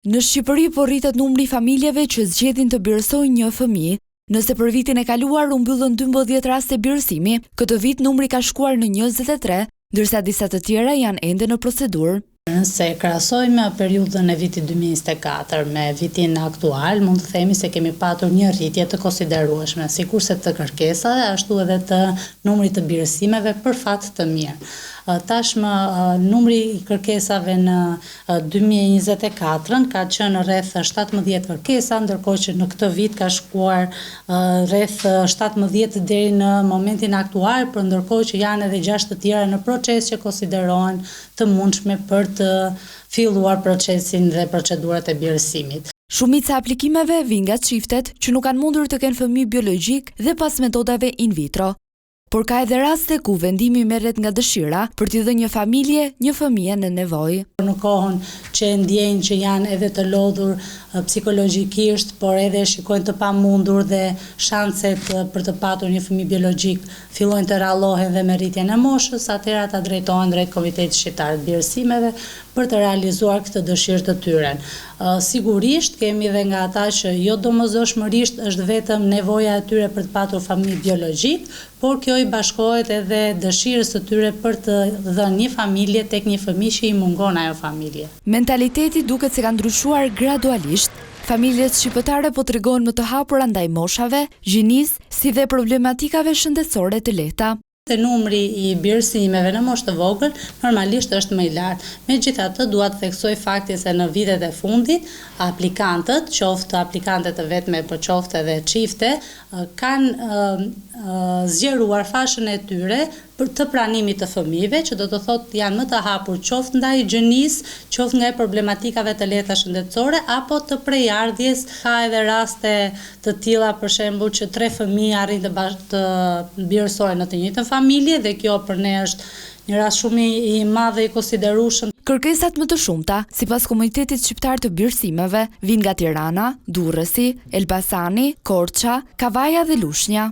Në Shqipëri po rritet numri familjeve që zgjedhin të birësojnë një fëmijë. Nëse për vitin e kaluar u mbyllën 12 raste birësimi, këtë vit numri ka shkuar në 23, ndërsa disa të tjera janë ende në procedurë. Nëse krahasojmë periudhën e vitit 2024 me vitin aktual, mund të themi se kemi patur një rritje të konsiderueshme, sikurse të kërkesave, ashtu edhe të numrit të birësimeve për fat të mirë. Tashmë numri i kërkesave në 2024 ka qenë rreth 17 kërkesa, ndërkohë që në këtë vit ka shkuar rreth 17 deri në momentin aktual, por ndërkohë që janë edhe 6 të tjera në proces që konsiderohen të mundshme për të filluar procesin dhe procedurat e birësimit. Shumica aplikimeve vijnë nga çiftet që nuk kanë mundur të kenë fëmijë biologjik dhe pas metodave in vitro. Por ka edhe raste ku vendimi merret nga dëshira për t'i dhënë një familje një fëmijë në nevojë. Në kohën që ndjejnë që janë edhe të lodhur psikologjikisht, por edhe shikojnë të pamundur dhe shanset për të patur një fëmijë biologjik fillojnë të rallohen dhe me rritjen e moshës, atëherë ata drejtohen drejt Komitetit Shqiptar të Birësimeve për të realizuar këtë dëshirë të tyre. Sigurisht kemi edhe nga ata që jo domosdoshmërisht është vetëm nevoja e tyre për të patur fëmijë biologjik, por kjo i bashkohet edhe dëshirës së tyre për të dhënë një familje tek një fëmijë që i mungon ajo familje. Mentaliteti duket se ka ndryshuar gradualisht. Familjet shqiptare po tregojnë më të hapura ndaj moshave, gjinisë, si dhe problematikave shëndetësore të lehta. Numri i birësimeve në moshë të vogël normalisht është më i lartë. Megjithatë, dua të theksoj faktin se në vitet e fundit aplikantët, qoftë aplikantët të vetme, por qoftë edhe çifte, kanë zgjeruar fashën e tyre për të pranimit të fëmijëve, që do të thotë janë më të hapur qoftë ndaj gjënisë, qoftë ndaj problematikave të lehta shëndetësore apo të prejardhjes. Ka edhe raste të tilla, për shembull, që 3 fëmijë arrin të birësohen në të njëjtën familje dhe kjo për ne është një rast shumë i madh dhe i konsiderueshëm. Kërkesat më të shumta, sipas Komitetit Shqiptar të Birësimeve, vijnë nga Tirana, Durrësi, Elbasani, Korça, Kavaja dhe Lushnja.